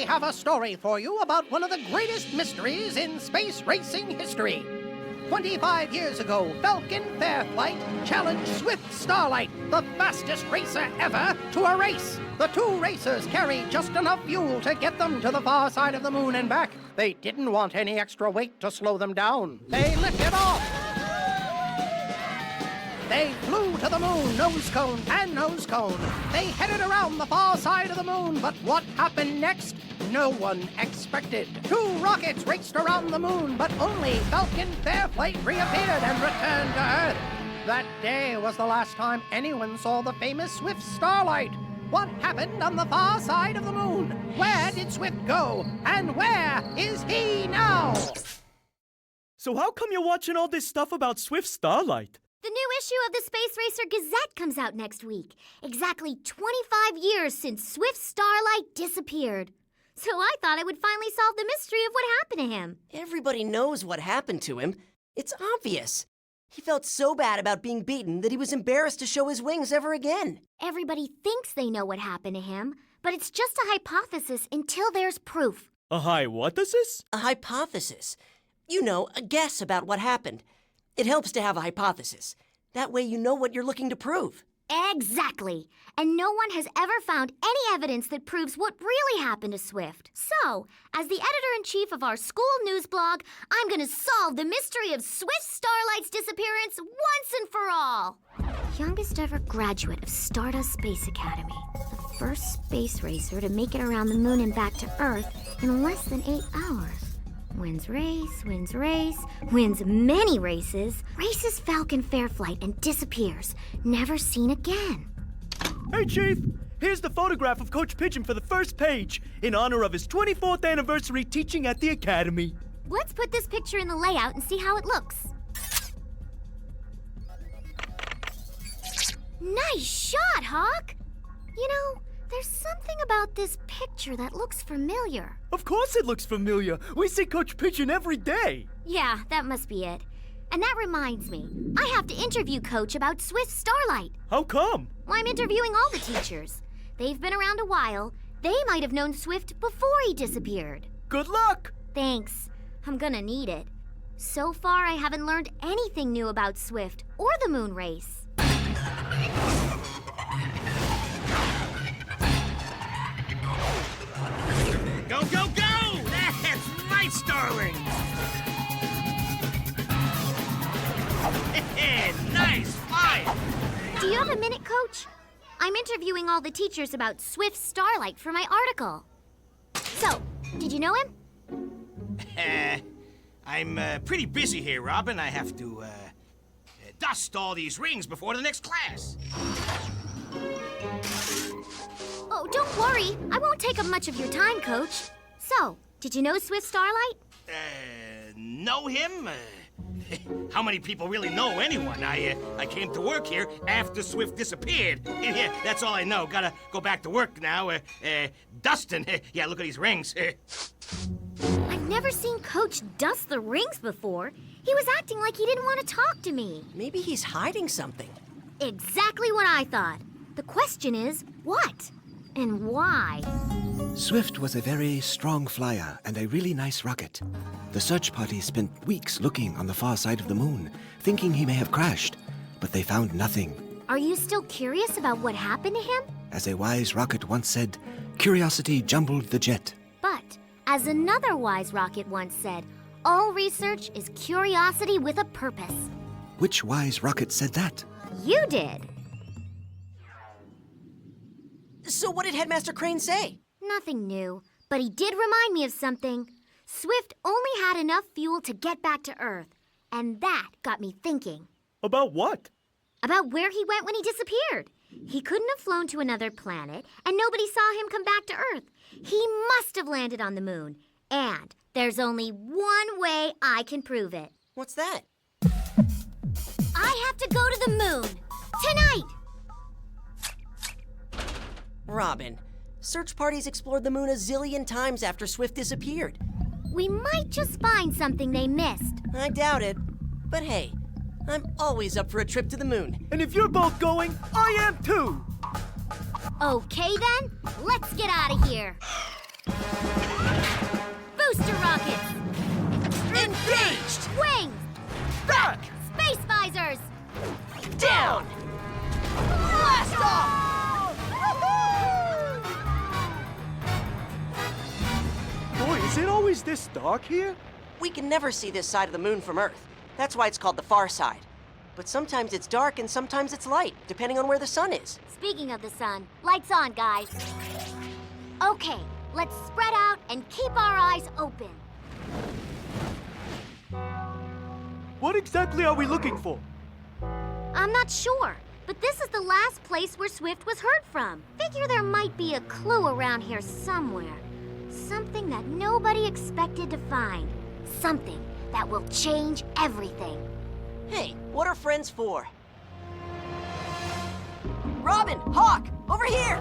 have a story for you about one of the greatest mysteries in space racing history. 25 years ago, Falcon Fairflight challenged Swift Starlight, the fastest racer ever, to a race. The two racers carried just enough fuel to get them to the far side of the moon and back. They didn't want any extra weight to slow them down. They lifted off. They flew to the moon, nose cone and nose cone. They headed around the far side of the moon, but what happened next? No one expected. Two rockets raced around the moon, but only Falcon Fairflight reappeared and returned to Earth. That day was the last time anyone saw the famous Swift Starlight. What happened on the far side of the moon? Where did Swift go? And where is he now? So how come you're watching all this stuff about Swift Starlight? The new issue of the Space Racer Gazette comes out next week. Exactly 25 years since Swift Starlight disappeared. So I thought I would finally solve the mystery of what happened to him. Everybody knows what happened to him. It's obvious. He felt so bad about being beaten that he was embarrassed to show his wings ever again. Everybody thinks they know what happened to him, but it's just a hypothesis until there's proof. A hypothesis? A hypothesis. You know, a guess about what happened. It helps to have a hypothesis. That way you know what you're looking to prove. Exactly. And no one has ever found any evidence that proves what really happened to Swift. So, as the editor-in-chief of our school news blog, I'm going to solve the mystery of Swift Starlight's disappearance once and for all. Youngest ever graduate of Stardust Space Academy. The first space racer to make it around the moon and back to Earth in less than 8 hours. Wins race, wins many races, races Falcon Fairflight and disappears, never seen again. Hey, Chief! Here's the photograph of Coach Pigeon for the first page, in honor of his 24th anniversary teaching at the Academy. Let's put this picture in the layout and see how it looks. Nice shot, Hawk! You know, there's something about this picture that looks familiar. Of course it looks familiar. We see Coach Pigeon every day. Yeah, that must be it. And that reminds me, I have to interview Coach about Swift Starlight. How come? Well, I'm interviewing all the teachers. They've been around a while. They might have known Swift before he disappeared. Good luck! Thanks. I'm gonna need it. So far, I haven't learned anything new about Swift or the moon race. Go, go, go! That's right, Starling! Nice fight! Do you have a minute, Coach? I'm interviewing all the teachers about Swift Starlight for my article. So, did you know him? I'm pretty busy here, Robin. I have to, dust all these rings before the next class. Oh, don't worry. I won't take up much of your time, Coach. So, did you know Swift Starlight? Know him? How many people really know anyone? I came to work here after Swift disappeared. Yeah, that's all I know. Gotta go back to work now. Dustin. Yeah, look at these rings. I've never seen Coach dust the rings before. He was acting like he didn't want to talk to me. Maybe he's hiding something. Exactly what I thought. The question is, what? And why? Swift was a very strong flyer and a really nice rocket. The search party spent weeks looking on the far side of the moon, thinking he may have crashed, but they found nothing. Are you still curious about what happened to him? As a wise rocket once said, curiosity jumbled the jet. But, as another wise rocket once said, all research is curiosity with a purpose. Which wise rocket said that? You did. So what did Headmaster Crane say? Nothing new, but he did remind me of something. Swift only had enough fuel to get back to Earth, and that got me thinking. About what? About where he went when he disappeared. He couldn't have flown to another planet, and nobody saw him come back to Earth. He must have landed on the moon, and there's only one way I can prove it. What's that? I have to go to the moon, tonight! Robin, search parties explored the moon a zillion times after Swift disappeared. We might just find something they missed. I doubt it. But hey, I'm always up for a trip to the moon. And if you're both going, I am too! Okay then, let's get out of here. Booster rockets! Engaged! Wings! Back! Space visors! Down! Blast off! Boy, is it always this dark here? We can never see this side of the moon from Earth. That's why it's called the far side. But sometimes it's dark and sometimes it's light, depending on where the sun is. Speaking of the sun, lights on, guys. Okay, let's spread out and keep our eyes open. What exactly are we looking for? I'm not sure, but this is the last place where Swift was heard from. Figure there might be a clue around here somewhere. Something that nobody expected to find. Something that will change everything. Hey, what are friends for? Robin! Hawk! Over here!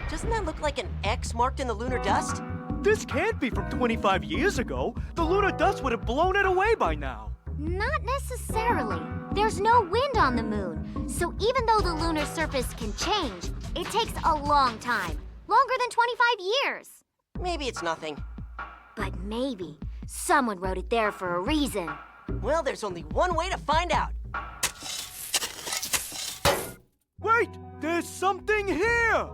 Doesn't that look like an X marked in the lunar dust? This can't be from 25 years ago. The lunar dust would have blown it away by now. Not necessarily. There's no wind on the moon, so even though the lunar surface can change, it takes a long time. Longer than 25 years. Maybe it's nothing. But maybe someone wrote it there for a reason. Well, there's only one way to find out. Wait! There's something here!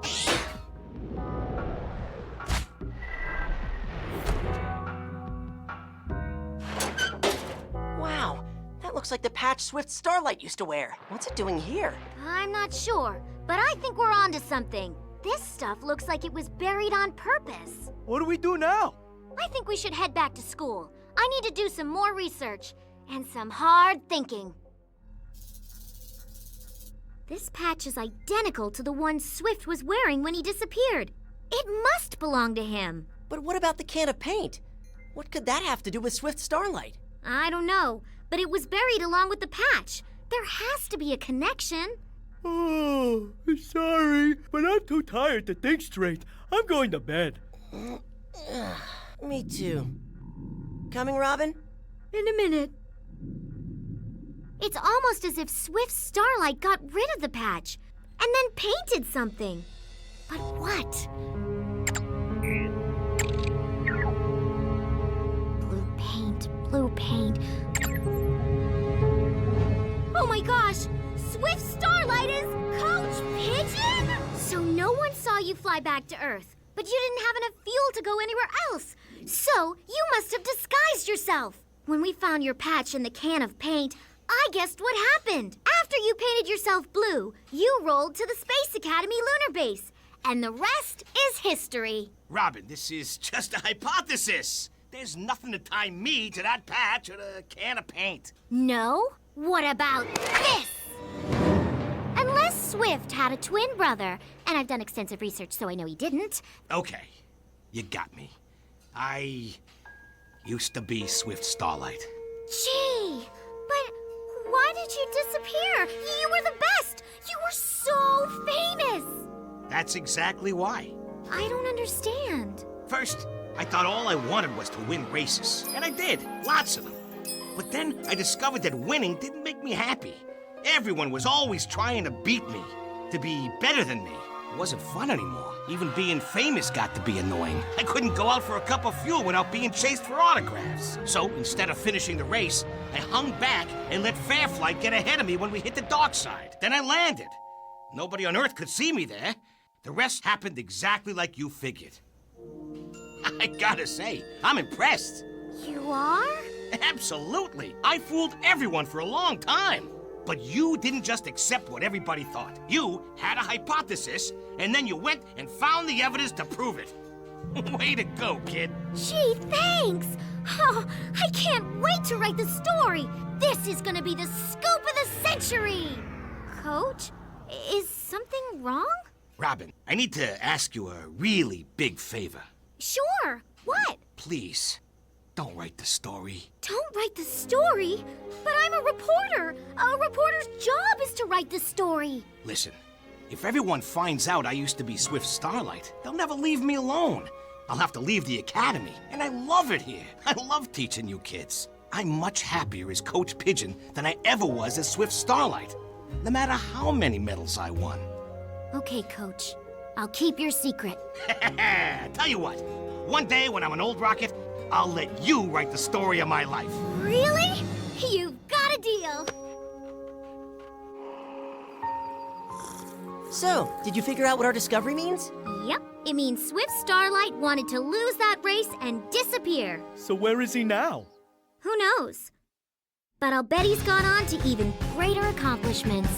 Wow, that looks like the patch Swift Starlight used to wear. What's it doing here? I'm not sure, but I think we're onto something. This stuff looks like it was buried on purpose. What do we do now? I think we should head back to school. I need to do some more research and some hard thinking. This patch is identical to the one Swift was wearing when he disappeared. It must belong to him. But what about the can of paint? What could that have to do with Swift Starlight? I don't know, but it was buried along with the patch. There has to be a connection. Oh, sorry, but I'm too tired to think straight. I'm going to bed. Me too. Coming, Robin? In a minute. It's almost as if Swift Starlight got rid of the patch and then painted something. But what? Blue paint, blue paint. Oh my gosh! Swift Starlight is Coach Pigeon? So no one saw you fly back to Earth, but you didn't have enough fuel to go anywhere else. So you must have disguised yourself. When we found your patch in the can of paint, I guessed what happened. After you painted yourself blue, you rolled to the Space Academy lunar base. And the rest is history. Robin, this is just a hypothesis. There's nothing to tie me to that patch or the can of paint. No? What about this? Unless Swift had a twin brother, and I've done extensive research so I know he didn't. Okay, you got me. I used to be Swift Starlight. Gee, but why did you disappear? You were the best! You were so famous! That's exactly why. I don't understand. First, I thought all I wanted was to win races, and I did, lots of them. But then I discovered that winning didn't make me happy. Everyone was always trying to beat me, to be better than me. It wasn't fun anymore. Even being famous got to be annoying. I couldn't go out for a cup of fuel without being chased for autographs. So instead of finishing the race, I hung back and let Fairflight get ahead of me when we hit the dark side. Then I landed. Nobody on Earth could see me there. The rest happened exactly like you figured. I gotta say, I'm impressed. You are? Absolutely. I fooled everyone for a long time. But you didn't just accept what everybody thought. You had a hypothesis, and then you went and found the evidence to prove it. Way to go, kid. Gee, thanks! Oh, I can't wait to write the story! This is gonna be the scoop of the century! Coach, is something wrong? Robin, I need to ask you a really big favor. Sure. What? Please, don't write the story. Don't write the story? But I'm a reporter. A reporter's job is to write the story. Listen, if everyone finds out I used to be Swift Starlight, they'll never leave me alone. I'll have to leave the academy, and I love it here. I love teaching you kids. I'm much happier as Coach Pigeon than I ever was as Swift Starlight, no matter how many medals I won. Okay, Coach. I'll keep your secret. Tell you what, one day when I'm an old rocket, I'll let you write the story of my life. Really? You've got a deal. So, did you figure out what our discovery means? Yep, it means Swift Starlight wanted to lose that race and disappear. So where is he now? Who knows? But I'll bet he's gone on to even greater accomplishments.